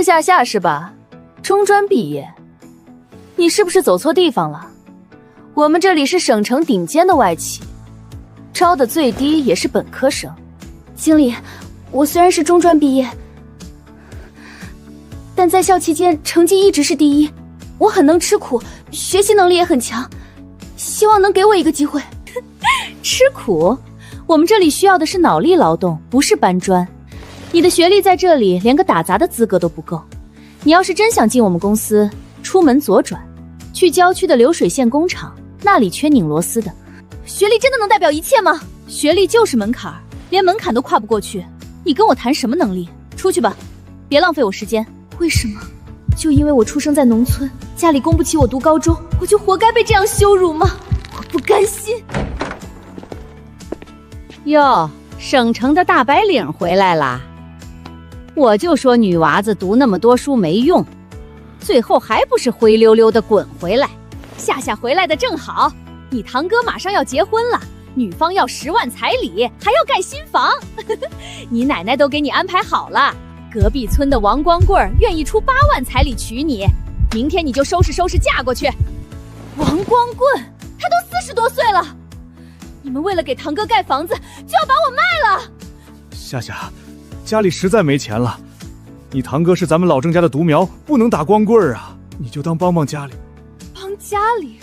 升下是吧？中专毕业，你是不是走错地方了？我们这里是省城顶尖的外企，招的最低也是本科生。经理，我虽然是中专毕业，但在校期间成绩一直是第一，我很能吃苦，学习能力也很强，希望能给我一个机会。吃苦？我们这里需要的是脑力劳动，不是搬砖。你的学历在这里连个打杂的资格都不够。你要是真想进我们公司，出门左转，去郊区的流水线工厂，那里缺拧螺丝的。学历真的能代表一切吗？学历就是门槛，连门槛都跨不过去，你跟我谈什么能力？出去吧，别浪费我时间。为什么？就因为我出生在农村，家里供不起我读高中，我就活该被这样羞辱吗？我不甘心。哟，省城的大白领回来啦！我就说女娃子读那么多书没用，最后还不是灰溜溜的滚回来。夏回来的正好，你堂哥马上要结婚了，女方要10万彩礼，还要盖新房，你奶奶都给你安排好了。隔壁村的王光棍愿意出8万彩礼娶你，明天你就收拾嫁过去。王光棍，他都40多岁了，你们为了给堂哥盖房子，就要把我卖了？夏，家里实在没钱了，你堂哥是咱们老郑家的独苗，不能打光棍啊，你就当帮家里。帮家里？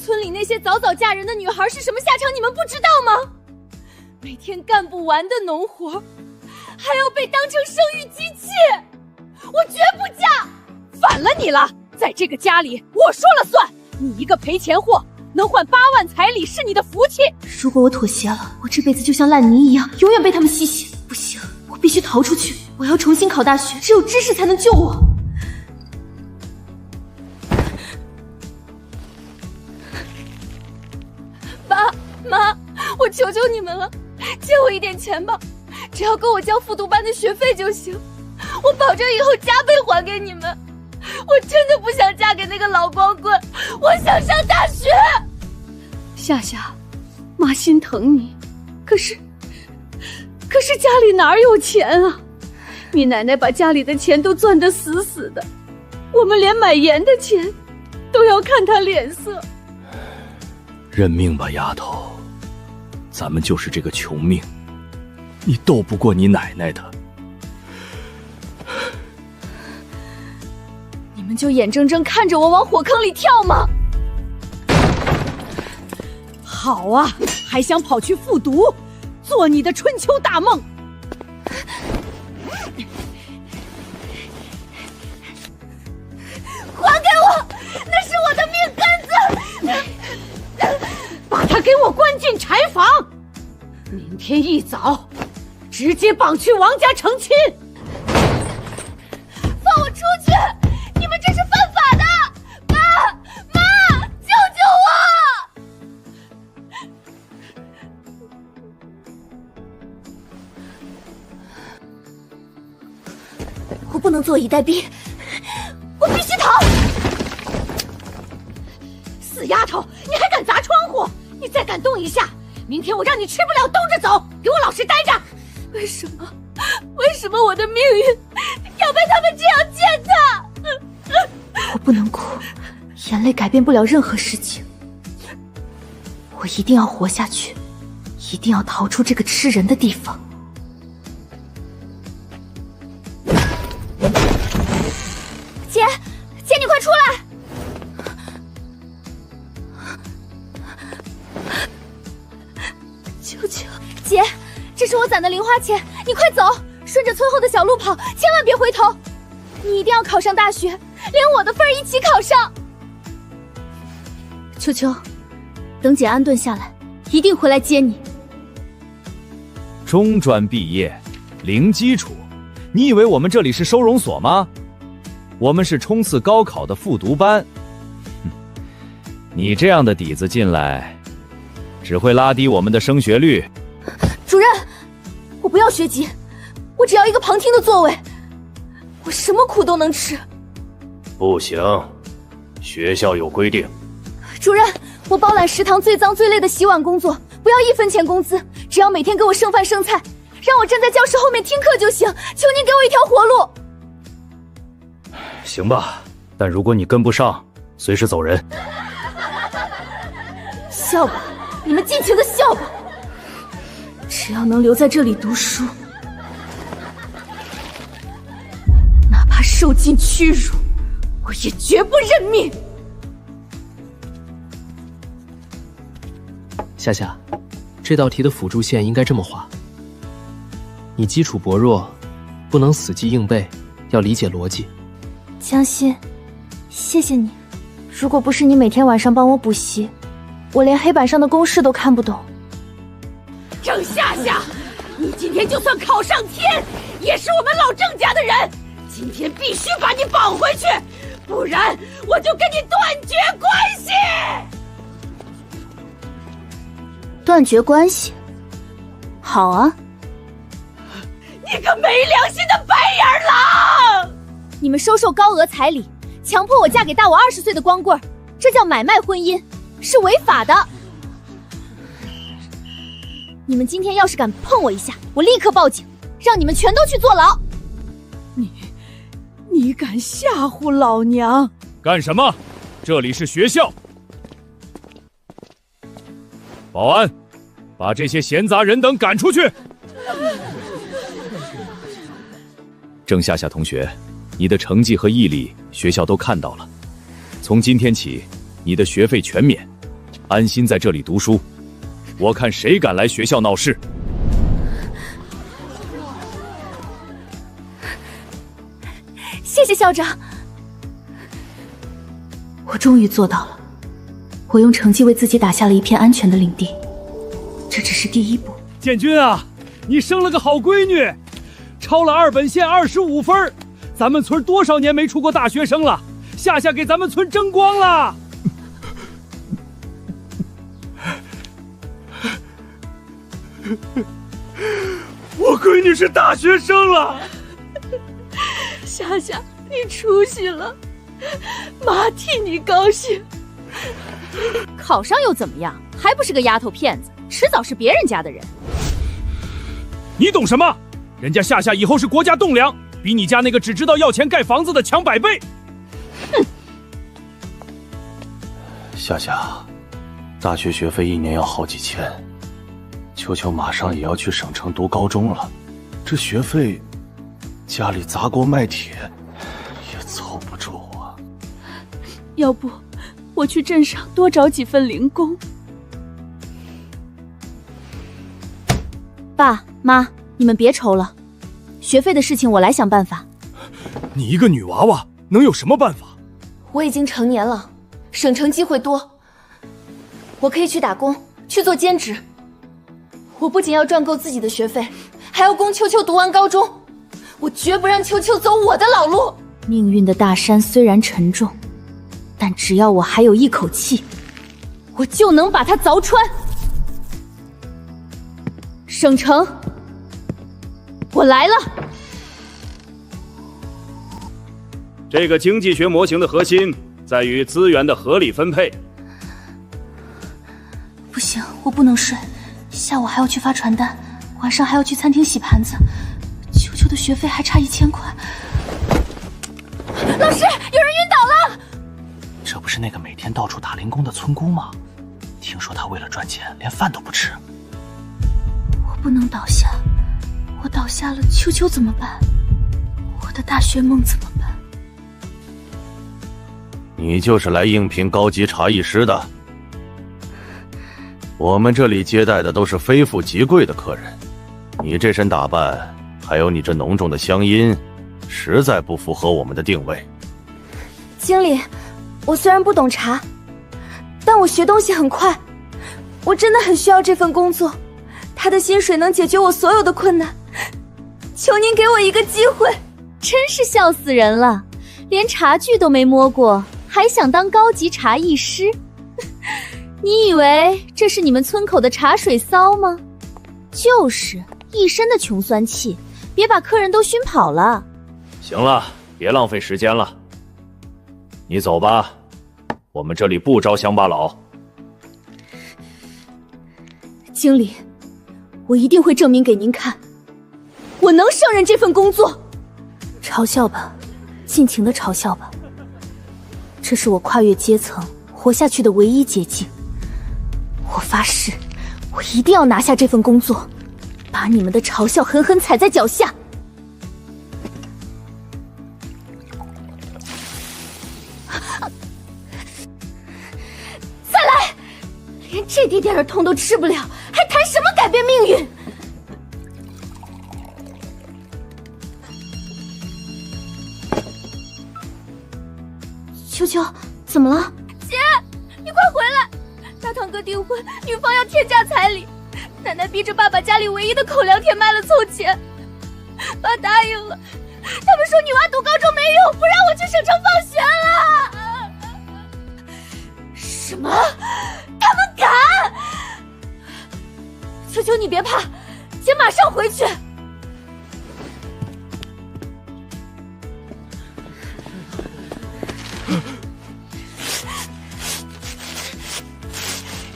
村里那些早嫁人的女孩是什么下场，你们不知道吗？每天干不完的农活，还要被当成生育机器，我绝不嫁！反了你了，在这个家里我说了算，你一个赔钱货，能换8万彩礼是你的福气。如果我妥协了，我这辈子就像烂泥一样，永远被他们吸血。不行，我必须逃出去，我要重新考大学，只有知识才能救我。爸妈，我求求你们了，借我一点钱吧，只要够我交复读班的学费就行，我保证以后加倍还给你们。我真的不想嫁给那个老光棍，我想上大学。夏，妈心疼你，可是家里哪有钱啊？你奶奶把家里的钱都攥得死死的，我们连买盐的钱都要看她脸色。认命吧，丫头，咱们就是这个穷命，你斗不过你奶奶的。你们就眼睁睁看着我往火坑里跳吗？好啊，还想跑去复读，做你的春秋大梦。还给我，那是我的命根子！把他给我关进柴房，明天一早直接绑去王家成亲。放我出去！你们这是犯法的！妈，救救我！我不能坐以待毙，我必须逃！死丫头，你还敢砸窗户？你再敢动一下，明天我让你吃不了兜着走！给我老实待着！为什么我的命运要被他们这样践踏？我不能哭，眼泪改变不了任何事情。我一定要活下去，一定要逃出这个吃人的地方。姐，你快出来！求求姐，这是我攒的零花钱，你快走，顺着村后的小路跑，千万别回头。你一定要考上大学，连我的份儿一起考上。秋秋，等姐安顿下来，一定回来接你。中专毕业，零基础，你以为我们这里是收容所吗？我们是冲刺高考的复读班。你这样的底子进来，只会拉低我们的升学率。主任，我不要学籍，我只要一个旁听的座位，我什么苦都能吃。不行，学校有规定。主任，我包揽食堂最脏最累的洗碗工作，不要1分钱工资，只要每天给我剩饭剩菜，让我站在教室后面听课就行，求您给我一条活路。行吧，但如果你跟不上，随时走人。笑吧，你们尽情的笑吧。只要能留在这里读书，哪怕受尽屈辱，我也绝不认命。夏夏，这道题的辅助线应该这么画。你基础薄弱，不能死记硬背，要理解逻辑。江心，谢谢你。如果不是你每天晚上帮我补习，我连黑板上的公式都看不懂。郑夏夏，你今天就算考上天，也是我们老郑家的人。今天必须把你绑回去，不然我就跟你断绝关系。断绝关系？好啊。你个没良心的白眼狼！你们收受高额彩礼，强迫我嫁给大我20岁的光棍，这叫买卖婚姻，是违法的。你们今天要是敢碰我一下，我立刻报警，让你们全都去坐牢。你敢吓唬老娘？干什么？这里是学校。保安，把这些闲杂人等赶出去。郑夏夏同学，你的成绩和毅力学校都看到了，从今天起，你的学费全免，安心在这里读书。我看谁敢来学校闹事。谢谢校长。我终于做到了，我用成绩为自己打下了一片安全的领地，这只是第一步。建军啊，你生了个好闺女，超了2本线25分，咱们村多少年没出过大学生了，夏夏给咱们村争光了。我闺女是大学生了。夏夏，你出息了，妈替你高兴。考上又怎么样？还不是个丫头片子，迟早是别人家的人。你懂什么？人家夏夏以后是国家栋梁，比你家那个只知道要钱盖房子的强100倍。哼！夏夏，大学学费1年要好几千，秋秋马上也要去省城读高中了，这学费，家里砸锅卖铁也凑不住啊。要不，我去镇上多找几份零工。爸妈，你们别愁了，学费的事情我来想办法。你一个女娃娃能有什么办法？我已经成年了，省城机会多，我可以去打工，去做兼职。我不仅要赚够自己的学费，还要供秋秋读完高中。我绝不让秋秋走我的老路。命运的大山虽然沉重，但只要我还有一口气，我就能把它凿穿。省城，我来了。这个经济学模型的核心在于资源的合理分配。不行，我不能睡，下午还要去发传单，晚上还要去餐厅洗盘子，秋秋的学费还差1000块。老师，有人晕倒了！这不是那个每天到处打零工的村姑吗？听说她为了赚钱连饭都不吃。我不能倒下，我倒下了，秋秋怎么办？我的大学梦怎么办？你就是来应聘高级茶艺师的。我们这里接待的都是非富即贵的客人，你这身打扮，还有你这浓重的乡音，实在不符合我们的定位。经理，我虽然不懂茶，但我学东西很快，我真的很需要这份工作，他的薪水能解决我所有的困难，求您给我一个机会。真是笑死人了，连茶具都没摸过，还想当高级茶艺师？你以为这是你们村口的茶水骚吗？就是一身的穷酸气，别把客人都熏跑了。行了，别浪费时间了，你走吧，我们这里不招乡巴佬。经理，我一定会证明给您看，我能胜任这份工作。嘲笑吧，尽情的嘲笑吧。这是我跨越阶层活下去的唯一捷径。我发誓，我一定要拿下这份工作，把你们的嘲笑狠狠踩在脚下。再来！连这滴点儿痛都吃不了，还谈什么改变命运？秋秋，怎么了？姐，你快回来！大堂哥订婚，女方要天价彩礼，奶奶逼着爸把家里唯一的口粮填卖了凑钱，爸答应了。他们说女娃读高中没用，不让我去省城放学了。什么？他们敢？秋秋，你别怕，姐马上回去。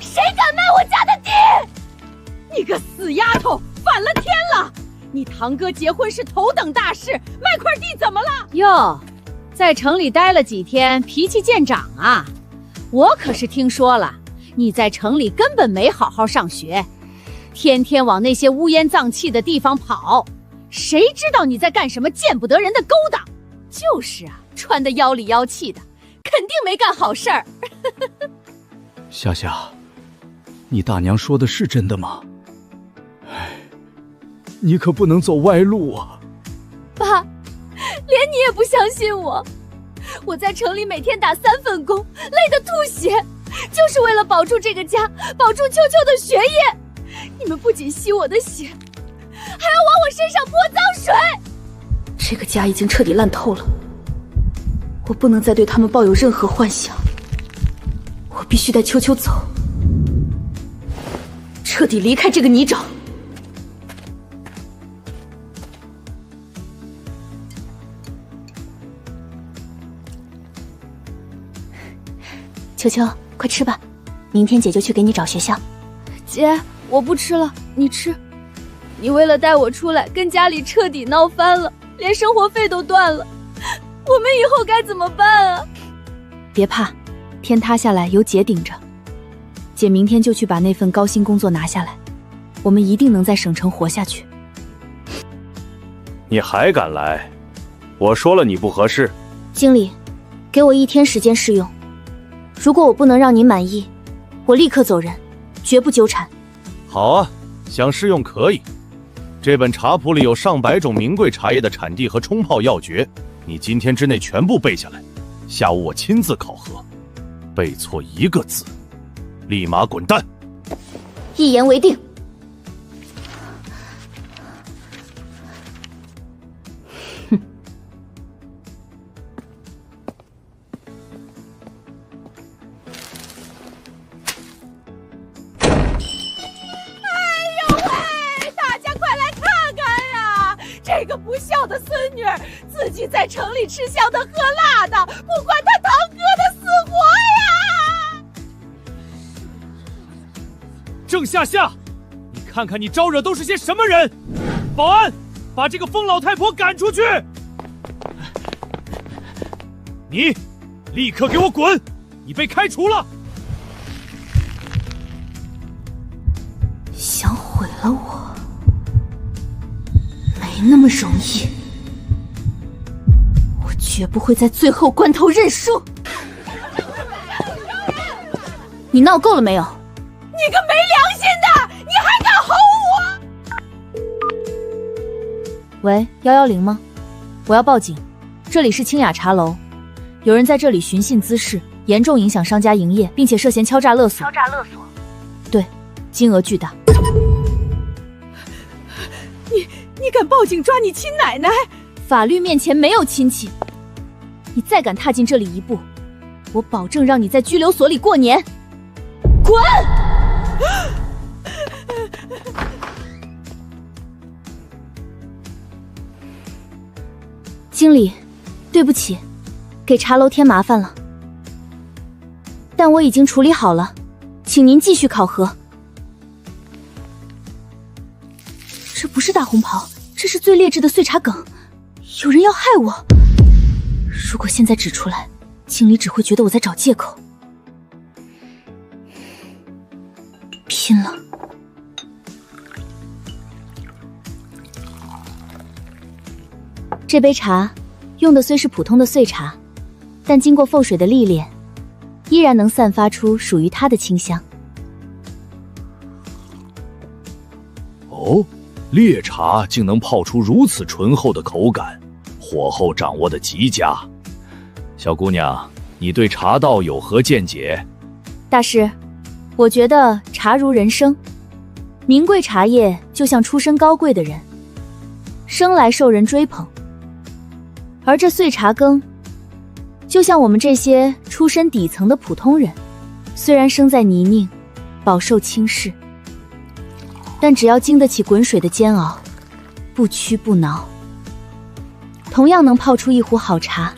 谁敢卖我家的地？你个死丫头，反了天了！你堂哥结婚是头等大事，卖块地怎么了？哟，在城里待了几天，脾气见长啊！我可是听说了，你在城里根本没好好上学，天天往那些乌烟瘴气的地方跑，谁知道你在干什么见不得人的勾当？就是啊，穿得妖里妖气的，肯定没干好事儿。夏夏，你大娘说的是真的吗？哎，你可不能走歪路啊！爸，连你也不相信我。我在城里每天打3份工，累得吐血，就是为了保住这个家，保住秋秋的学业。你们不仅吸我的血，还要往我身上泼脏水。这个家已经彻底烂透了，我不能再对他们抱有任何幻想。我必须带秋秋走，彻底离开这个泥沼。秋秋，快吃吧，明天姐就去给你找学校。姐，我不吃了，你吃。你为了带我出来，跟家里彻底闹翻了，连生活费都断了。我们以后该怎么办啊？别怕，天塌下来有姐顶着。姐明天就去把那份高薪工作拿下来，我们一定能在省城活下去。你还敢来？我说了你不合适。经理，给我1天时间试用，如果我不能让您满意，我立刻走人，绝不纠缠。好啊，想试用可以。这本茶谱里有上百种名贵茶叶的产地和冲泡要诀，你今天之内全部背下来，下午我亲自考核，背错1个字，立马滚蛋。一言为定。哼。这个不孝的孙女儿，自己在城里吃香的喝辣的，不管她堂哥的死活呀！郑夏夏，你看看你招惹都是些什么人！保安，把这个疯老太婆赶出去！你，立刻给我滚！你被开除了！想毁了我？没那么容易，我绝不会在最后关头认输。你闹够了没有？你个没良心的，你还敢吼我！喂，110吗？我要报警，这里是清雅茶楼，有人在这里寻衅滋事，严重影响商家营业，并且涉嫌敲诈勒索。对，金额巨大。你敢报警抓你亲奶奶？法律面前没有亲戚，你再敢踏进这里一步，我保证让你在拘留所里过年。滚！经理，对不起，给茶楼添麻烦了，但我已经处理好了，请您继续考核。这不是大红袍，这是最劣质的碎茶梗，有人要害我。如果现在指出来，经理只会觉得我在找借口。拼了！这杯茶用的虽是普通的碎茶，但经过沸水的历练，依然能散发出属于它的清香。哦，烈茶竟能泡出如此醇厚的口感，火候掌握的极佳。小姑娘，你对茶道有何见解？大师，我觉得茶如人生，名贵茶叶就像出身高贵的人，生来受人追捧。而这碎茶羹，就像我们这些出身底层的普通人，虽然生在泥泞，饱受轻视，但只要经得起滚水的煎熬，不屈不挠，同样能泡出一壶好茶，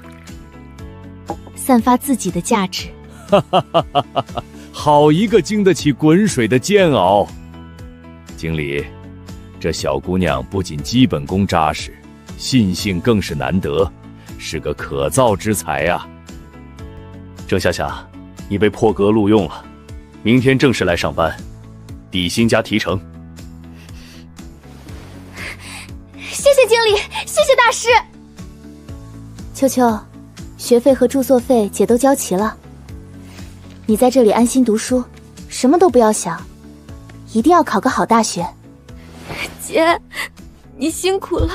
散发自己的价值。哈哈哈哈哈！好一个经得起滚水的煎熬！经理，这小姑娘不仅基本功扎实，信性更是难得，是个可造之才呀。郑夏夏，你被破格录用了，明天正式来上班，底薪加提成。谢谢经理，谢谢大师。秋秋，学费和住宿费姐都交齐了，你在这里安心读书，什么都不要想，一定要考个好大学。姐，你辛苦了，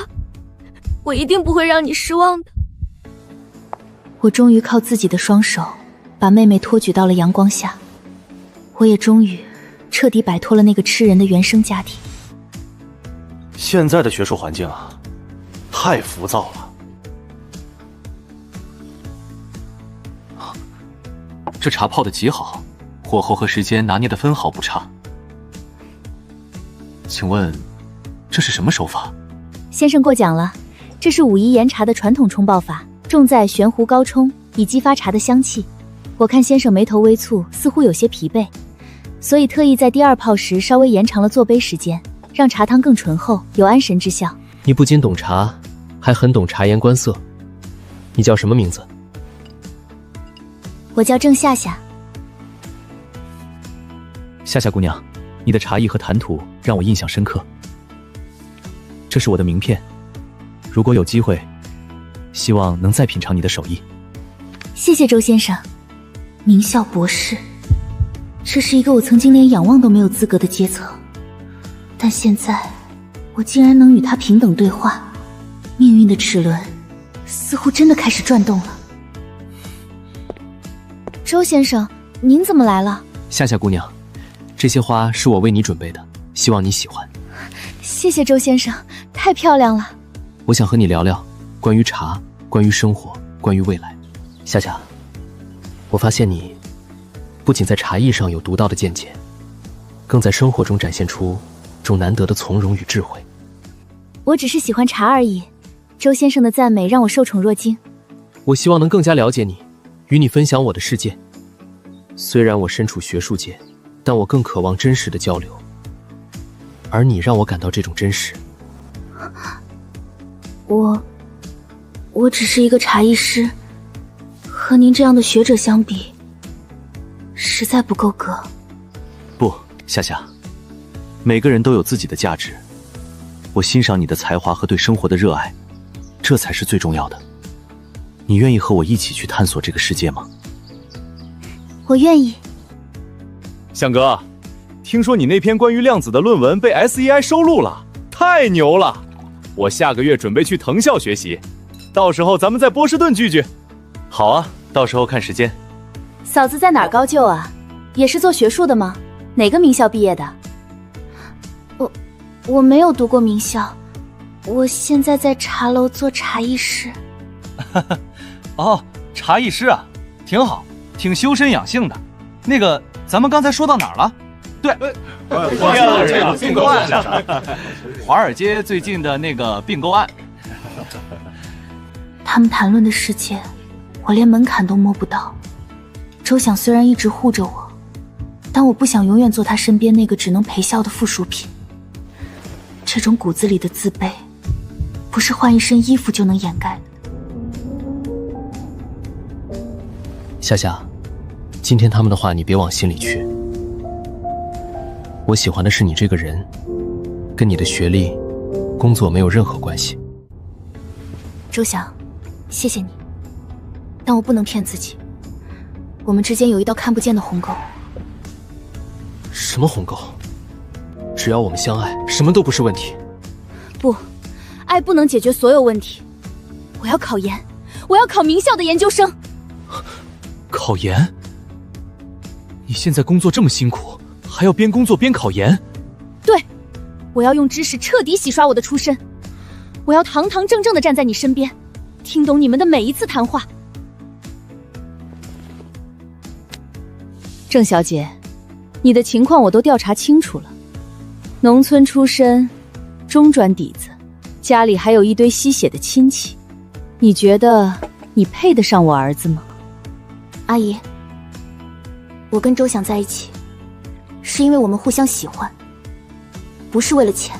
我一定不会让你失望的。我终于靠自己的双手把妹妹托举到了阳光下，我也终于彻底摆脱了那个吃人的原生家庭。现在的学术环境啊，太浮躁了。这茶泡得极好，火候和时间拿捏得分毫不差。请问，这是什么手法？先生过奖了，这是武夷岩茶的传统冲泡法，重在悬壶高冲，以激发茶的香气。我看先生眉头微蹙，似乎有些疲惫，所以特意在第二泡时稍微延长了做杯时间，让茶汤更醇厚，有安神之效。你不仅懂茶，还很懂察言观色。你叫什么名字？我叫郑夏夏。夏夏姑娘，你的茶艺和谈吐让我印象深刻。这是我的名片，如果有机会，希望能再品尝你的手艺。谢谢周先生。名校博士，这是一个我曾经连仰望都没有资格的阶层，但现在我竟然能与他平等对话，命运的齿轮似乎真的开始转动了。周先生，您怎么来了？夏夏姑娘，这些花是我为你准备的，希望你喜欢。谢谢周先生，太漂亮了。我想和你聊聊关于茶，关于生活，关于未来。夏夏，我发现你不仅在茶艺上有独到的见解，更在生活中展现出种难得的从容与智慧。我只是喜欢茶而已，周先生的赞美让我受宠若惊。我希望能更加了解你，与你分享我的世界。虽然我身处学术界，但我更渴望真实的交流，而你让我感到这种真实。我只是一个茶艺师，和您这样的学者相比，实在不够格。不，夏夏，每个人都有自己的价值。我欣赏你的才华和对生活的热爱，这才是最重要的。你愿意和我一起去探索这个世界吗？我愿意。向哥，听说你那篇关于量子的论文被 SEI 收录了，太牛了！我下个月准备去藤校学习，到时候咱们在波士顿聚聚。好啊，到时候看时间。嫂子在哪儿高就啊？也是做学术的吗？哪个名校毕业的？我没有读过名校，我现在在茶楼做茶艺师。哦，茶艺师啊，挺好，挺修身养性的。那个，咱们刚才说到哪儿了？对，并购案，华尔街最近的那个并购案。他们谈论的世界，我连门槛都摸不到。周想虽然一直护着我，但我不想永远做他身边那个只能陪笑的附属品。这种骨子里的自卑，不是换一身衣服就能掩盖的。夏夏，今天他们的话你别往心里去。我喜欢的是你这个人，跟你的学历、工作没有任何关系。周翔，谢谢你，但我不能骗自己，我们之间有一道看不见的鸿沟。什么鸿沟？只要我们相爱，什么都不是问题。不，爱不能解决所有问题。我要考研，我要考名校的研究生。考研？你现在工作这么辛苦，还要边工作边考研？对，我要用知识彻底洗刷我的出身，我要堂堂正正地站在你身边，听懂你们的每一次谈话。郑小姐，你的情况我都调查清楚了，农村出身，中专底子，家里还有一堆吸血的亲戚，你觉得你配得上我儿子吗？阿姨，我跟周想在一起，是因为我们互相喜欢，不是为了钱。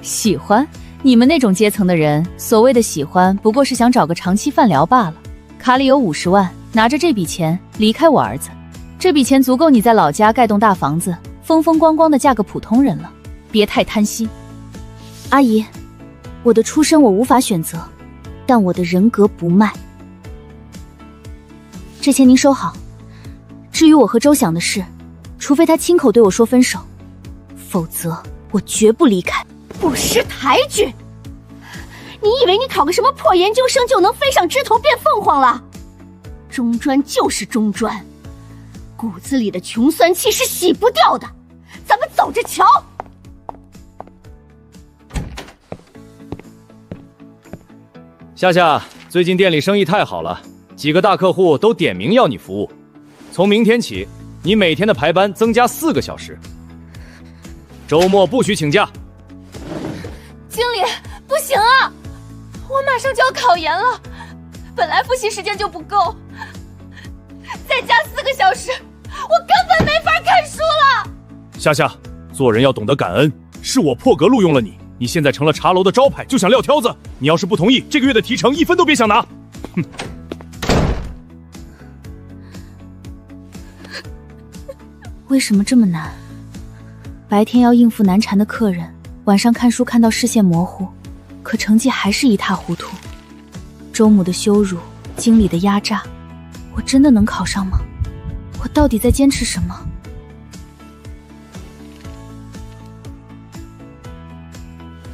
喜欢？你们那种阶层的人，所谓的喜欢，不过是想找个长期饭聊罢了。卡里有50万，拿着这笔钱离开我儿子，这笔钱足够你在老家盖栋大房子，风风光光的嫁个普通人了。别太贪心。阿姨，我的出身我无法选择，但我的人格不卖。这钱您收好。至于我和周想的事，除非他亲口对我说分手，否则我绝不离开。不识抬举！你以为你考个什么破研究生就能飞上枝头变凤凰了？中专就是中专，骨子里的穷酸气是洗不掉的。咱们走着瞧。夏夏，最近店里生意太好了，几个大客户都点名要你服务。从明天起，你每天的排班增加4个小时，周末不许请假。经理，不行啊，我马上就要考研了，本来复习时间就不够，再加4个小时，我根本没法看书了。夏夏，做人要懂得感恩，是我破格录用了你，你现在成了茶楼的招牌，就想撂挑子。你要是不同意，这个月的提成1分都别想拿。哼。为什么这么难？白天要应付难缠的客人，晚上看书看到视线模糊，可成绩还是一塌糊涂。周母的羞辱，经理的压榨，我真的能考上吗？我到底在坚持什么？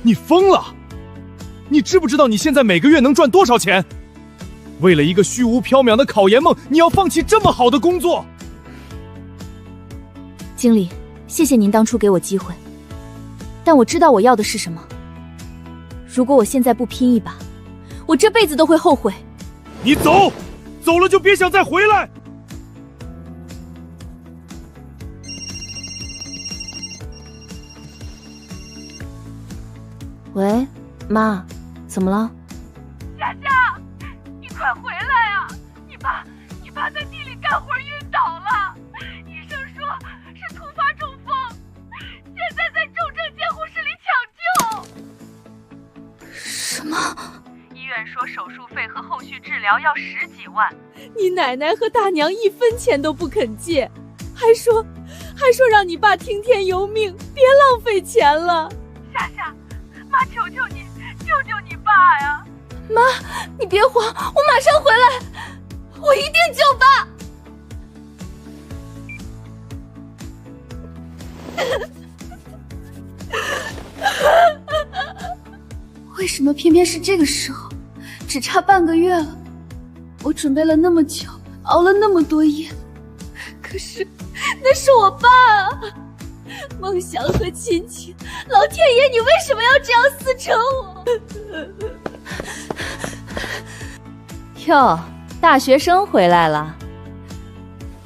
你疯了！你知不知道你现在每个月能赚多少钱？为了一个虚无缥缈的考研梦，你要放弃这么好的工作？经理，谢谢您当初给我机会，但我知道我要的是什么。如果我现在不拼一把，我这辈子都会后悔。你走，走了就别想再回来。喂，妈，怎么了？夏夏，你快回来啊！你爸在地里干活晕倒了，医生说是突发中风，现在在重症监护室里抢救。什么？医院说手术费和后续治疗要10几万，你奶奶和大娘1分钱都不肯借，还说让你爸听天由命，别浪费钱了。夏夏，妈求求你，救救你爸呀！妈，你别慌，我马上回来，我一定救爸。为什么偏偏是这个时候？只差半个月了，我准备了那么久，熬了那么多夜，可是那是我爸啊！梦想和亲情，老天爷，你为什么要这样撕扯我？哟，大学生回来了。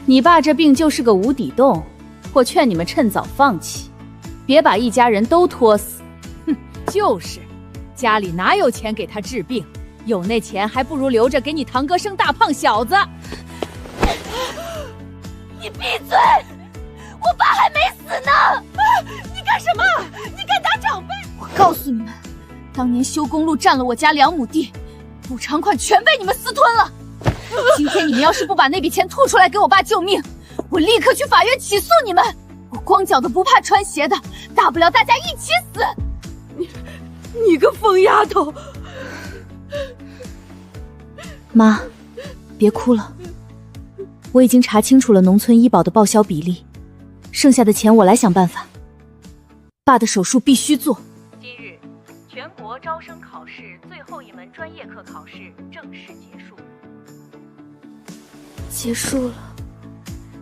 你爸这病就是个无底洞，我劝你们趁早放弃，别把一家人都拖死。哼，就是，家里哪有钱给他治病？有那钱还不如留着给你堂哥生大胖小子。你闭嘴！我爸还没死呢！你干什么？你敢打长辈？我告诉你们，当年修公路占了我家2亩地，补偿款全被你们私吞了。今天你们要是不把那笔钱吐出来给我爸救命，我立刻去法院起诉你们！我光脚的不怕穿鞋的，大不了大家一起死！你个疯丫头！妈，别哭了，我已经查清楚了农村医保的报销比例，剩下的钱我来想办法。爸的手术必须做。今日，全国招生考试最后一门专业课考试正式结束。结束了，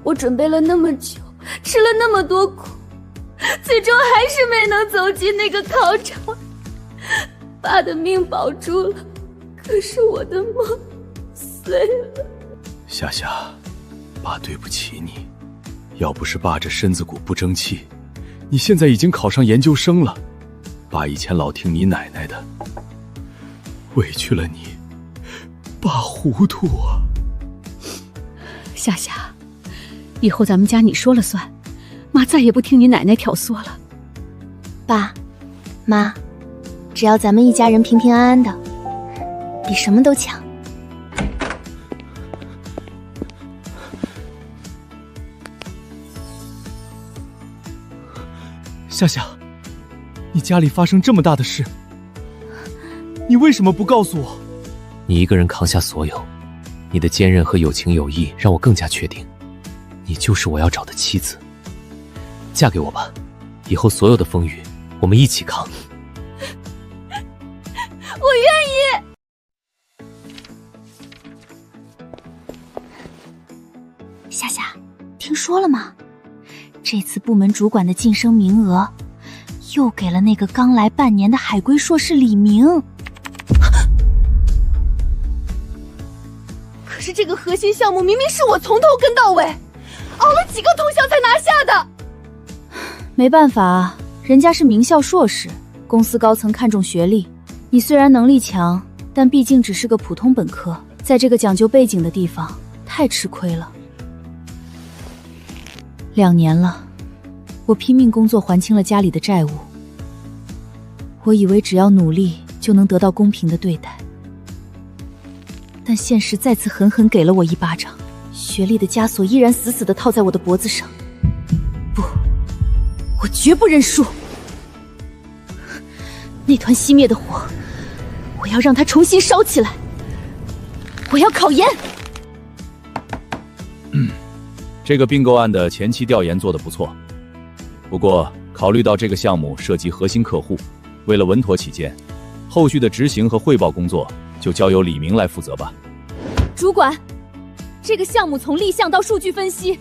我准备了那么久，吃了那么多苦，最终还是没能走进那个考场。爸的命保住了，可是我的梦碎了。夏夏，爸对不起你，要不是爸这身子骨不争气，你现在已经考上研究生了。爸以前老听你奶奶的，委屈了你，爸糊涂啊。夏夏，以后咱们家你说了算，妈再也不听你奶奶挑唆了。爸妈，只要咱们一家人平平安安的，比什么都强。夏夏，你家里发生这么大的事，你为什么不告诉我？你一个人扛下所有，你的坚韧和有情有义让我更加确定，你就是我要找的妻子。嫁给我吧，以后所有的风雨我们一起扛。我愿意。夏夏，听说了吗？这次部门主管的晋升名额又给了那个刚来半年的海归硕士李明。可是这个核心项目明明是我从头跟到尾，熬了几个通宵才拿下的。没办法，人家是名校硕士，公司高层看重学历。你虽然能力强，但毕竟只是个普通本科，在这个讲究背景的地方，太吃亏了。2年了，我拼命工作还清了家里的债务。我以为只要努力就能得到公平的对待，但现实再次狠狠给了我一巴掌，学历的枷锁依然死死地套在我的脖子上。不，我绝不认输！那团熄灭的火，我要让它重新烧起来！我要考研！这个并购案的前期调研做得不错，不过考虑到这个项目涉及核心客户，为了稳妥起见，后续的执行和汇报工作就交由李明来负责吧。主管，这个项目从立项到数据分析，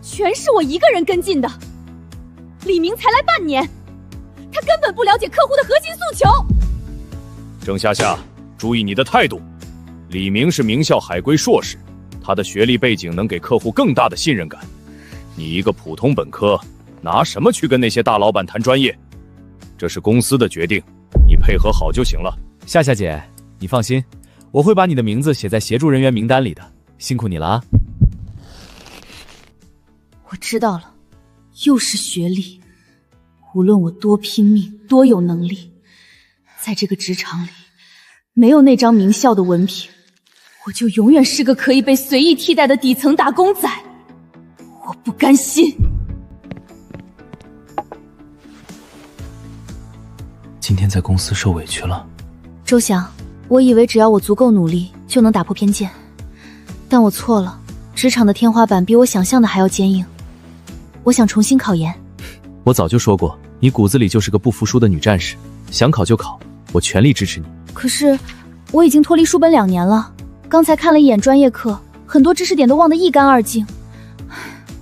全是我一个人跟进的。李明才来半年，他根本不了解客户的核心诉求。郑夏夏，注意你的态度。李明是名校海归硕士，他的学历背景能给客户更大的信任感。你一个普通本科，拿什么去跟那些大老板谈专业？这是公司的决定，你配合好就行了。夏夏姐，你放心，我会把你的名字写在协助人员名单里的，辛苦你了啊。我知道了，又是学历。无论我多拼命，多有能力，在这个职场里，没有那张名校的文凭，我就永远是个可以被随意替代的底层打工仔。我不甘心。今天在公司受委屈了。周翔，我以为只要我足够努力，就能打破偏见，但我错了。职场的天花板比我想象的还要坚硬。我想重新考研。我早就说过，你骨子里就是个不服输的女战士，想考就考，我全力支持你。可是我已经脱离书本2年了，刚才看了一眼专业课，很多知识点都忘得一干二净。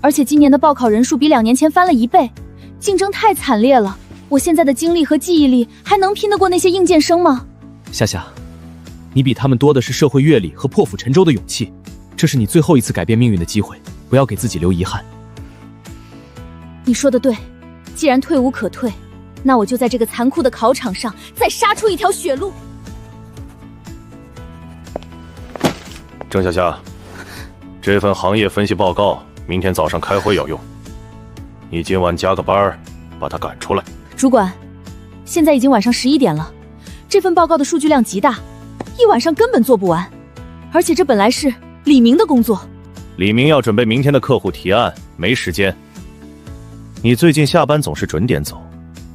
而且今年的报考人数比2年前翻了1倍，竞争太惨烈了。我现在的精力和记忆力还能拼得过那些应届生吗？夏夏，你比他们多的是社会阅历和破釜沉舟的勇气，这是你最后一次改变命运的机会，不要给自己留遗憾。你说的对，既然退无可退，那我就在这个残酷的考场上再杀出一条血路。郑夏夏，这份行业分析报告明天早上开会要用，你今晚加个班，把他赶出来。主管，现在已经晚上11点了，这份报告的数据量极大，一晚上根本做不完。而且这本来是李明的工作。李明要准备明天的客户提案，没时间。你最近下班总是准点走，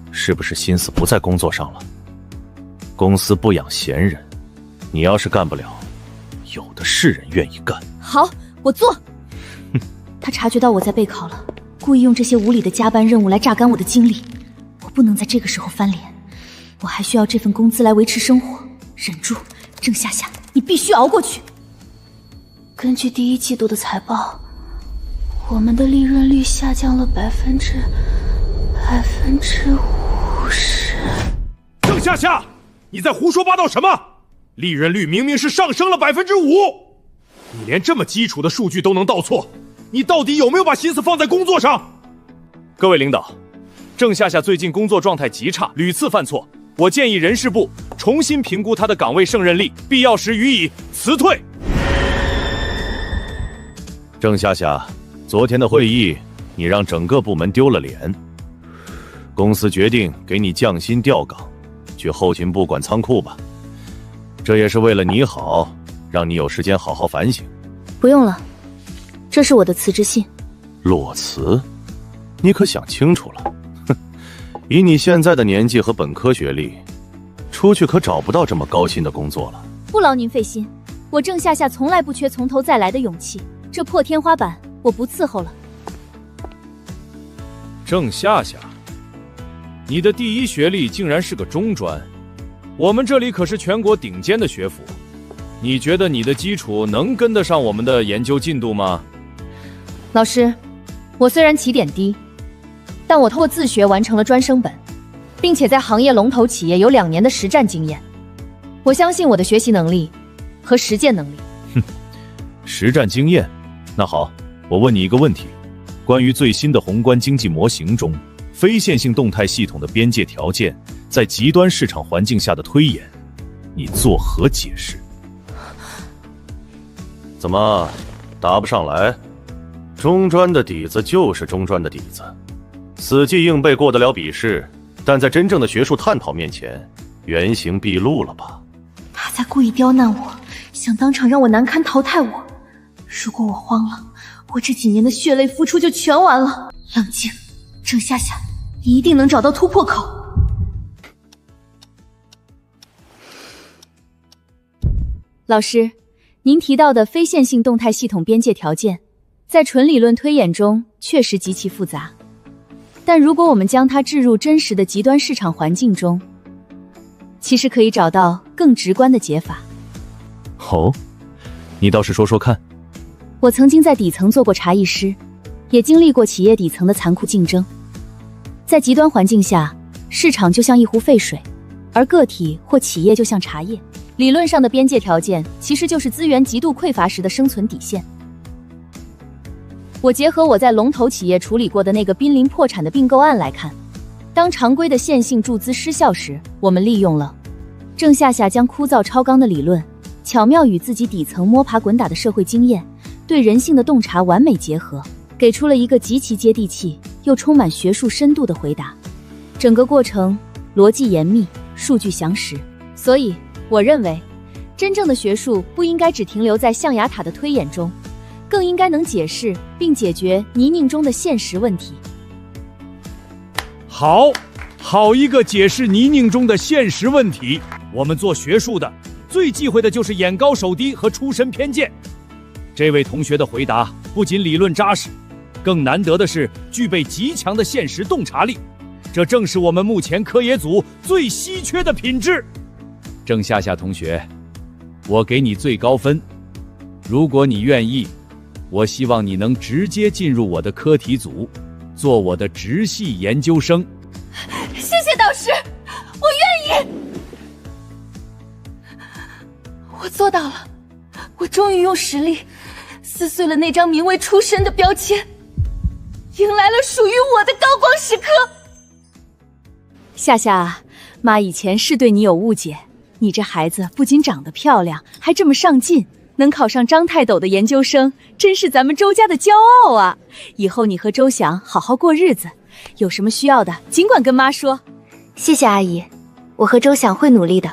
是不是心思不在工作上了？公司不养闲人，你要是干不了，有的是人愿意干。好，我做。他察觉到我在备考了，故意用这些无理的加班任务来榨干我的精力。我不能在这个时候翻脸，我还需要这份工资来维持生活。忍住，郑夏夏，你必须熬过去。根据第一季度的财报，我们的利润率下降了50%。郑夏夏，你在胡说八道什么？利润率明明是上升了5%，你连这么基础的数据都能倒错，你到底有没有把心思放在工作上？各位领导，郑夏夏最近工作状态极差，屡次犯错，我建议人事部重新评估她的岗位胜任力，必要时予以辞退。郑夏夏，昨天的会议你让整个部门丢了脸，公司决定给你降薪调岗，去后勤部管仓库吧。这也是为了你好，让你有时间好好反省。不用了，这是我的辞职信。裸辞？你可想清楚了？哼，以你现在的年纪和本科学历，出去可找不到这么高薪的工作了。不劳您费心，我郑夏夏从来不缺从头再来的勇气，这破天花板我不伺候了。郑夏夏，你的第一学历竟然是个中专，我们这里可是全国顶尖的学府，你觉得你的基础能跟得上我们的研究进度吗？老师，我虽然起点低，但我通过自学完成了专升本，并且在行业龙头企业有2年的实战经验。我相信我的学习能力和实践能力。哼，实战经验？那好，我问你一个问题，关于最新的宏观经济模型中非线性动态系统的边界条件在极端市场环境下的推演，你作何解释？怎么答不上来？中专的底子就是中专的底子，死记硬背过得了笔试，但在真正的学术探讨面前，原形毕露了吧？他在故意刁难我，想当场让我难堪淘汰我。如果我慌了，我这几年的血泪付出就全完了。冷静，郑夏夏，你一定能找到突破口。老师，您提到的非线性动态系统边界条件，在纯理论推演中确实极其复杂，但如果我们将它置入真实的极端市场环境中，其实可以找到更直观的解法。哦，你倒是说说看。我曾经在底层做过茶艺师，也经历过企业底层的残酷竞争。在极端环境下，市场就像一壶沸水，而个体或企业就像茶叶。理论上的边界条件其实就是资源极度匮乏时的生存底线。我结合我在龙头企业处理过的那个濒临破产的并购案来看，当常规的线性注资失效时，我们利用了郑夏夏将枯燥超纲的理论巧妙与自己底层摸爬滚打的社会经验，对人性的洞察完美结合，给出了一个极其接地气又充满学术深度的回答。整个过程逻辑严密，数据详实，所以我认为真正的学术不应该只停留在象牙塔的推演中，更应该能解释并解决泥泞中的现实问题。好一个解释泥泞中的现实问题。我们做学术的最忌讳的就是眼高手低和出身偏见。这位同学的回答不仅理论扎实，更难得的是具备极强的现实洞察力，这正是我们目前科研组最稀缺的品质。郑夏夏同学，我给你最高分，如果你愿意，我希望你能直接进入我的科体组，做我的直系研究生。谢谢导师，我愿意。我做到了，我终于用实力撕碎了那张名为出身的标签，迎来了属于我的高光时刻。夏夏，妈以前是对你有误解，你这孩子不仅长得漂亮，还这么上进，能考上张泰斗的研究生，真是咱们周家的骄傲啊！以后你和周翔好好过日子，有什么需要的尽管跟妈说。谢谢阿姨，我和周想会努力的。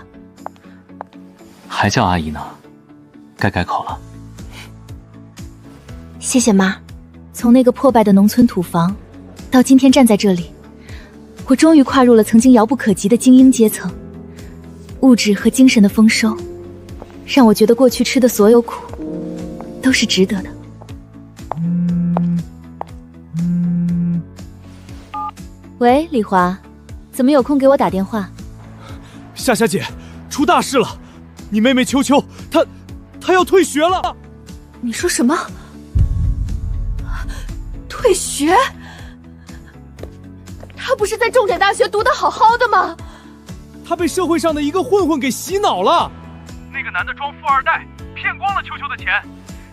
还叫阿姨呢，该改口了。谢谢妈。从那个破败的农村土房，到今天站在这里，我终于跨入了曾经遥不可及的精英阶层。物质和精神的丰收，让我觉得过去吃的所有苦，都是值得的。喂，李华，怎么有空给我打电话？夏夏姐，出大事了！你妹妹秋秋，她要退学了。你说什么？退学？她不是在重点大学读得好好的吗？她被社会上的一个混混给洗脑了。那个男的装富二代，骗光了秋秋的钱，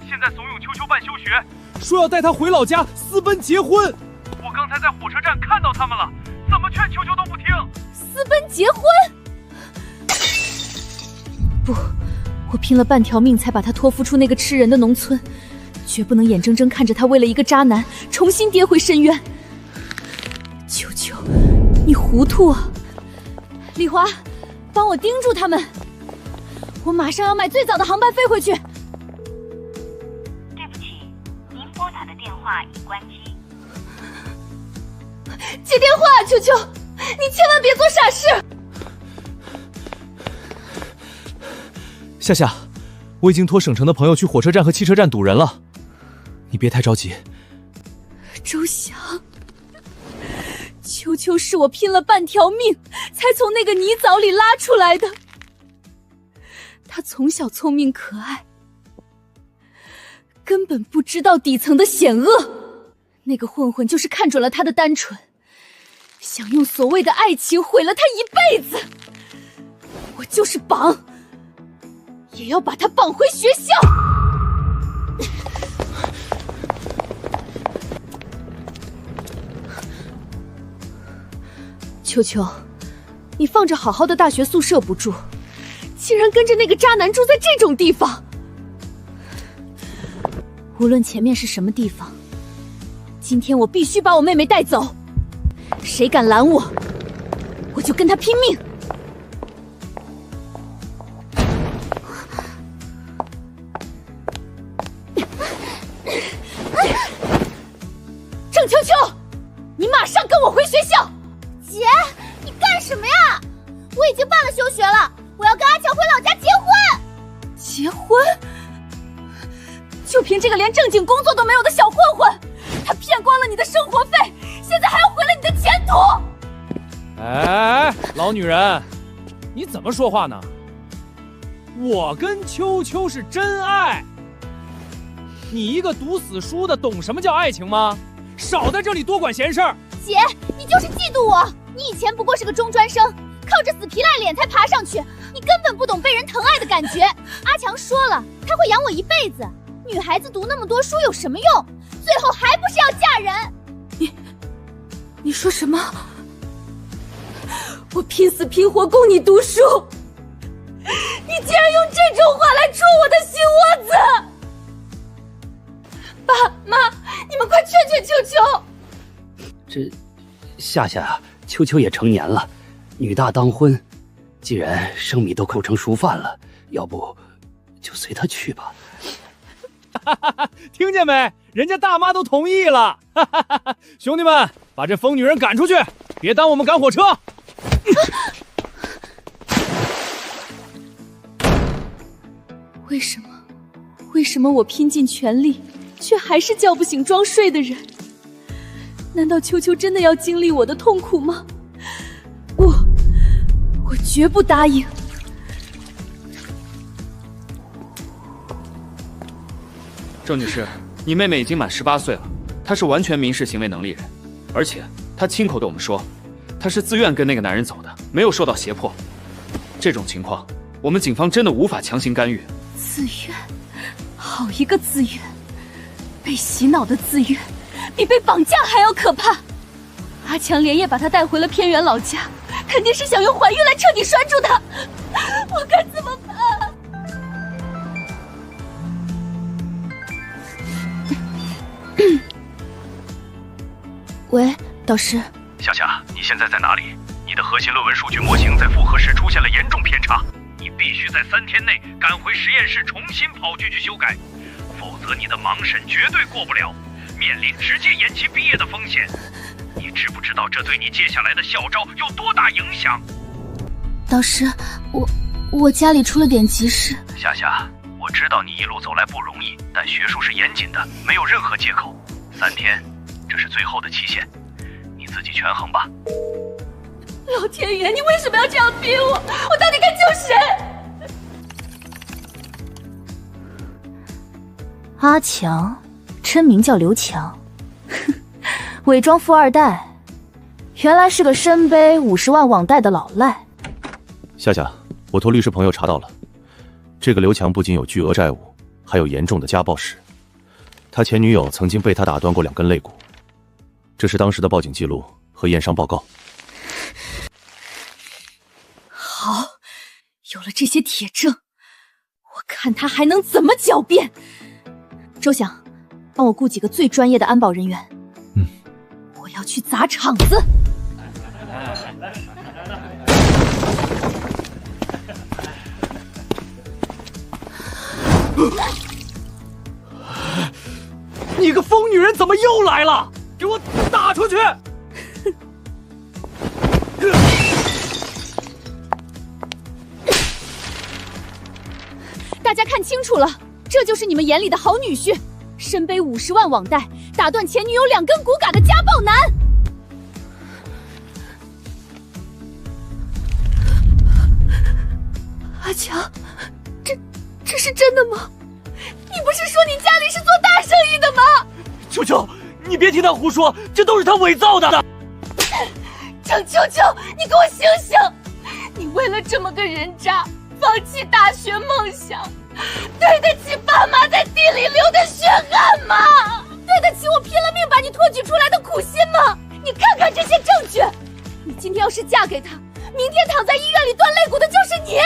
现在怂恿秋秋办休学，说要带她回老家私奔结婚。我刚才在火车站看到他们了，怎么劝秋秋都不听。私奔结婚？不，我拼了半条命才把她托付出那个吃人的农村，绝不能眼睁睁看着她为了一个渣男重新跌回深渊。秋秋，你糊涂啊！李华，帮我盯住他们，我马上要买最早的航班飞回去。对不起，您拨打的电话已关机。接电话啊，秋秋，你千万别做傻事。夏夏，我已经托省城的朋友去火车站和汽车站堵人了，你别太着急。周翔，秋秋是我拼了半条命才从那个泥沼里拉出来的。他从小聪明可爱，根本不知道底层的险恶。那个混混就是看准了他的单纯，想用所谓的爱情毁了他一辈子。我就是绑，也要把他绑回学校。秋秋，你放着好好的大学宿舍不住，竟然跟着那个渣男住在这种地方。无论前面是什么地方，今天我必须把我妹妹带走。谁敢拦我，我就跟他拼命。郑秋秋，你马上跟我回学校。姐，你干什么呀？我已经办了休学了，我要跟阿强回老家结婚。结婚？就凭这个连正经工作都没有的小混混，他骗光了你的生活费，现在还要毁了你的前途。哎，老女人，你怎么说话呢？我跟秋秋是真爱，你一个读死书的懂什么叫爱情吗？少在这里多管闲事儿。姐，你就是嫉妒我，你以前不过是个中专生，靠着死皮赖脸才爬上去，你根本不懂被人疼爱的感觉。阿强说了，他会养我一辈子，女孩子读那么多书有什么用？最后还不是要嫁人？你说什么？我拼死拼活供你读书，你竟然用这种话来戳我的心窝子！爸妈，你们快劝劝秋秋！这夏夏啊，秋秋也成年了，女大当婚，既然生米都口成熟饭了，要不就随她去吧。听见没？人家大妈都同意了。兄弟们，把这疯女人赶出去，别耽误我们赶火车。为什么我拼尽全力，却还是叫不醒装睡的人？难道秋秋真的要经历我的痛苦吗？我绝不答应。郑女士，你妹妹已经满18岁了，她是完全民事行为能力人，而且她亲口对我们说，她是自愿跟那个男人走的，没有受到胁迫。这种情况，我们警方真的无法强行干预。自愿？好一个自愿！被洗脑的自愿，比被绑架还要可怕。阿强连夜把她带回了偏远老家，肯定是想用怀孕来彻底拴住她。我该怎么办？喂，导师。夏夏，你现在在哪里？你的核心论文数据模型在复核时出现了严重偏差，你必须在3天内赶回实验室重新跑去修改，否则你的盲审绝对过不了，面临直接延期毕业的风险。你知不知道这对你接下来的校招有多大影响？导师，我家里出了点急事。夏夏，我知道你一路走来不容易，但学术是严谨的，没有任何借口。3天，这是最后的期限，你自己权衡吧。老天爷，你为什么要这样逼我？我到底该救谁？阿强，真名叫刘强，伪装富二代，原来是个身背50万网贷的老赖。夏夏，我托律师朋友查到了，这个刘强不仅有巨额债务，还有严重的家暴史。他前女友曾经被他打断过2根肋骨，这是当时的报警记录和验伤报告。好，有了这些铁证，我看他还能怎么狡辩。周翔，帮我雇几个最专业的安保人员。我要去砸场子。你个疯女人怎么又来了？给我打出去！大家看清楚了，这就是你们眼里的好女婿，身背50万网贷，打断前女友2根骨嘎的家暴男。阿强，这是真的吗？你不是说你家里是做大生意的吗？秋秋，你别听他胡说，这都是他伪造的。郑秋秋，你给我醒醒！你为了这么个人渣，放弃大学梦想，对得起爸妈在地里流的血汗吗？对得起我拼了命把你托举出来的苦心吗？你看看这些证据，你今天要是嫁给他，明天躺在医院里断肋骨的就是你。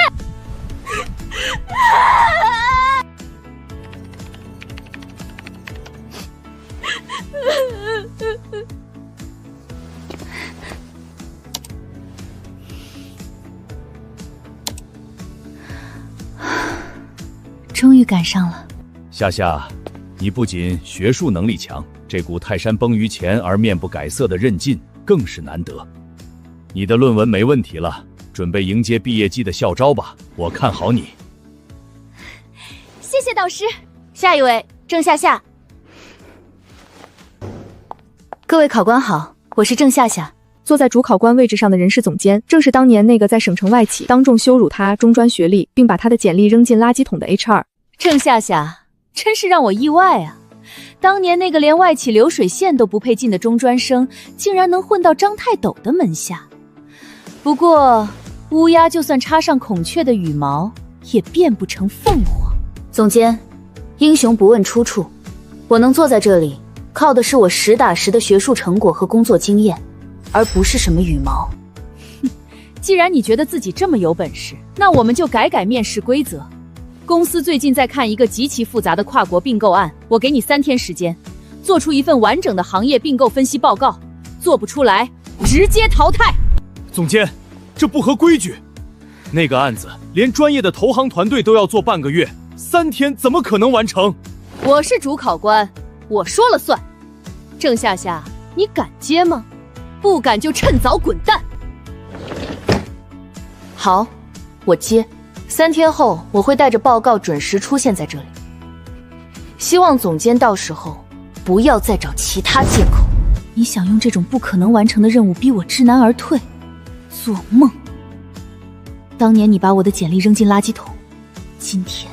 终于赶上了。夏夏，你不仅学术能力强，这股泰山崩于前而面不改色的韧劲更是难得。你的论文没问题了，准备迎接毕业季的校招吧，我看好你。谢谢导师。下一位，郑夏夏。各位考官好，我是郑夏夏。坐在主考官位置上的人事总监，正是当年那个在省城外企当众羞辱他中专学历，并把他的简历扔进垃圾桶的 HR。郑夏夏，真是让我意外啊！当年那个连外企流水线都不配进的中专生，竟然能混到张太斗的门下。不过，乌鸦就算插上孔雀的羽毛，也变不成凤凰。总监，英雄不问出处，我能坐在这里，靠的是我实打实的学术成果和工作经验，而不是什么羽毛。既然你觉得自己这么有本事，那我们就改面试规则。公司最近在看一个极其复杂的跨国并购案，我给你3天时间，做出一份完整的行业并购分析报告，做不出来直接淘汰。总监，这不合规矩。那个案子连专业的投行团队都要做半个月，3天怎么可能完成？我是主考官，我说了算。郑夏夏，你敢接吗？不敢就趁早滚蛋。好，我接。3天后我会带着报告准时出现在这里，希望总监到时候不要再找其他借口。你想用这种不可能完成的任务逼我知难而退？做梦！当年你把我的简历扔进垃圾桶，今天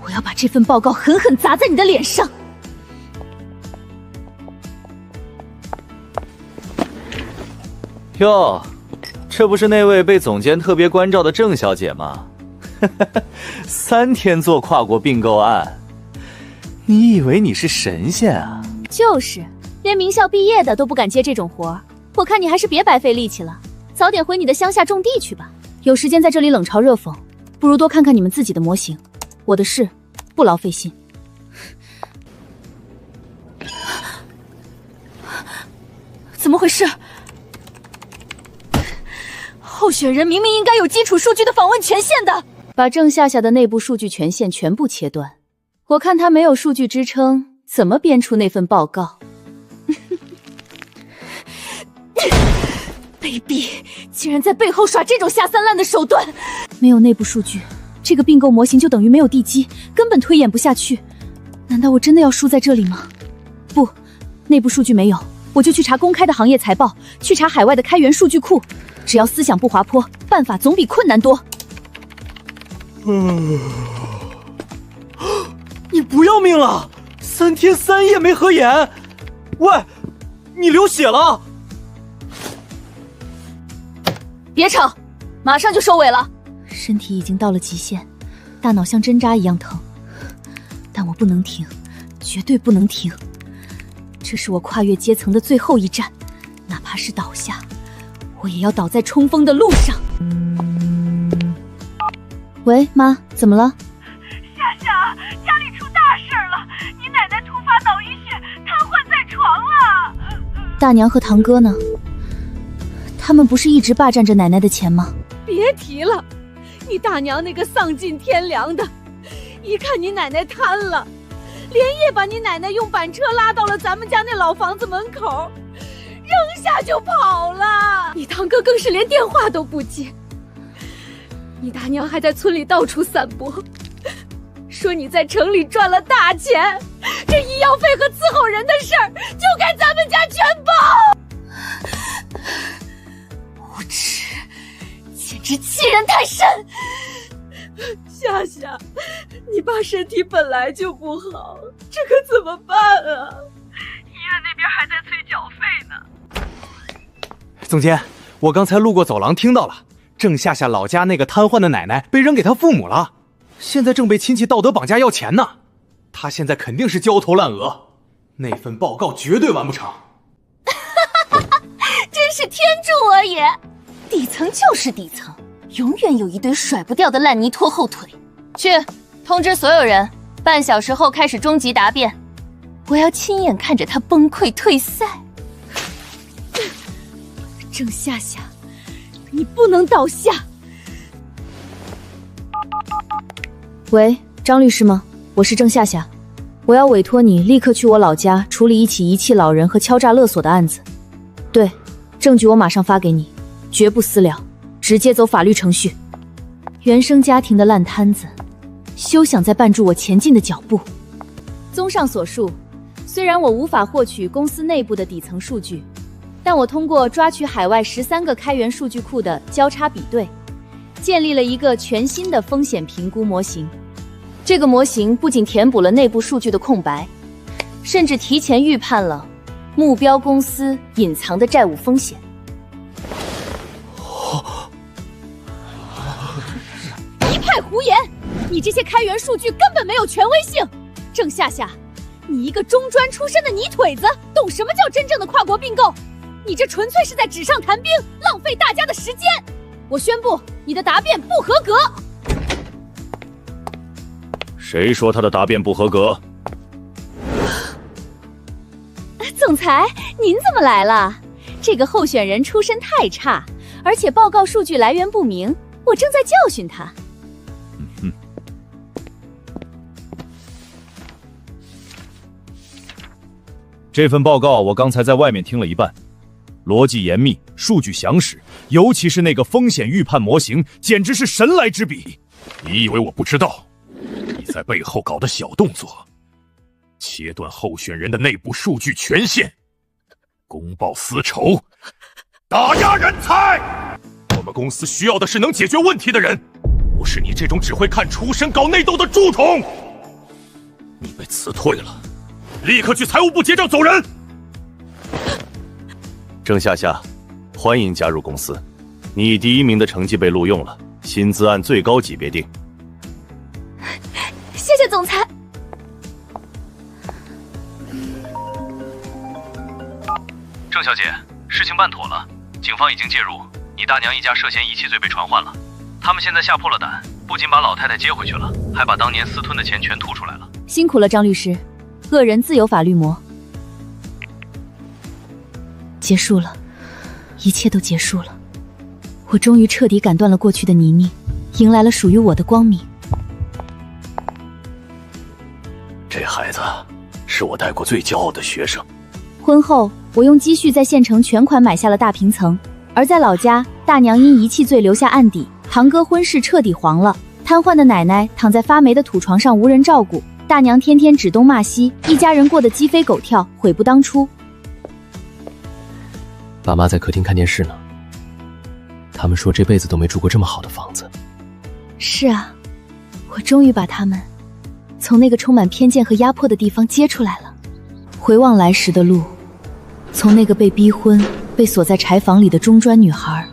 我要把这份报告狠狠砸在你的脸上。哟，这不是那位被总监特别关照的郑小姐吗？3天做跨国并购案，你以为你是神仙啊？就是，连名校毕业的都不敢接这种活儿。我看你还是别白费力气了，早点回你的乡下种地去吧。有时间在这里冷嘲热讽，不如多看看你们自己的模型。我的事不劳费心。怎么回事？候选人明明应该有基础数据的访问权限的。把郑夏夏的内部数据权限全部切断，我看他没有数据支撑，怎么编出那份报告？卑鄙，竟然在背后耍这种下三滥的手段！没有内部数据，这个并购模型就等于没有地基，根本推演不下去。难道我真的要输在这里吗？不，内部数据没有，我就去查公开的行业财报，去查海外的开源数据库。只要思想不滑坡，办法总比困难多。你不要命了？3天3夜没合眼？喂，你流血了？别吵，马上就收尾了。身体已经到了极限，大脑像针扎一样疼，但我不能停，绝对不能停。这是我跨越阶层的最后一战，哪怕是倒下，我也要倒在冲锋的路上。喂，妈，怎么了？夏夏，家里出大事了，你奶奶突发脑溢血，瘫痪在床了。大娘和堂哥呢？他们不是一直霸占着奶奶的钱吗？别提了，你大娘那个丧尽天良的，一看你奶奶瘫了，连夜把你奶奶用板车拉到了咱们家那老房子门口，扔下就跑了。你堂哥更是连电话都不接，你大娘还在村里到处散播，说你在城里赚了大钱，这医药费和伺候人的事儿就该咱们家全包。无耻，简直欺人太甚！夏夏，你爸身体本来就不好，这可怎么办啊？医院那边还在催缴费呢。总监，我刚才路过走廊听到了，郑夏夏老家那个瘫痪的奶奶被扔给她父母了，现在正被亲戚道德绑架要钱呢。她现在肯定是焦头烂额，那份报告绝对完不成。真是天助我也！底层就是底层，永远有一堆甩不掉的烂泥拖后腿。去通知所有人，半小时后开始终极答辩，我要亲眼看着他崩溃退赛。郑夏夏，你不能倒下！喂，张律师吗？我是郑夏夏，我要委托你立刻去我老家处理一起遗弃老人和敲诈勒索的案子。对，证据我马上发给你，绝不私了，直接走法律程序。原生家庭的烂摊子，休想再绊住我前进的脚步。综上所述，虽然我无法获取公司内部的底层数据，但我通过抓取海外13个开源数据库的交叉比对，建立了一个全新的风险评估模型。这个模型不仅填补了内部数据的空白，甚至提前预判了目标公司隐藏的债务风险。一派胡言！你这些开源数据根本没有权威性。郑夏夏，你一个中专出身的泥腿子，懂什么叫真正的跨国并购？你这纯粹是在纸上谈兵，浪费大家的时间。我宣布，你的答辩不合格。谁说他的答辩不合格？总裁，您怎么来了？这个候选人出身太差，而且报告数据来源不明，我正在教训他。这份报告我刚才在外面听了一半，逻辑严密，数据详实，尤其是那个风险预判模型，简直是神来之笔。你以为我不知道？你在背后搞的小动作，切断候选人的内部数据权限，公报私仇，打压人才。我们公司需要的是能解决问题的人，不是你这种只会看出身搞内斗的蛀虫。你被辞退了，立刻去财务部结账走人。郑夏夏，欢迎加入公司。你以第1名的成绩被录用了，薪资按最高级别定。谢谢总裁。郑小姐，事情办妥了，警方已经介入，你大娘一家涉嫌遗弃罪被传唤了。他们现在吓破了胆，不仅把老太太接回去了，还把当年私吞的钱全吐出来了。辛苦了，张律师。恶人自有法律魔。结束了，一切都结束了。我终于彻底砍断了过去的泥泞，迎来了属于我的光明。这孩子是我带过最骄傲的学生。婚后，我用积蓄在县城全款买下了大平层，而在老家，大娘因遗弃罪留下案底，堂哥婚事彻底黄了。瘫痪的奶奶躺在发霉的土床上无人照顾，大娘天天指东骂西，一家人过得鸡飞狗跳，悔不当初。爸妈在客厅看电视呢，他们说这辈子都没住过这么好的房子。是啊，我终于把他们从那个充满偏见和压迫的地方接出来了。回望来时的路，从那个被逼婚、被锁在柴房里的中专女孩，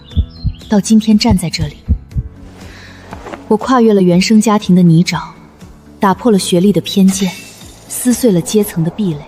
到今天站在这里，我跨越了原生家庭的泥沼，打破了学历的偏见，撕碎了阶层的壁垒。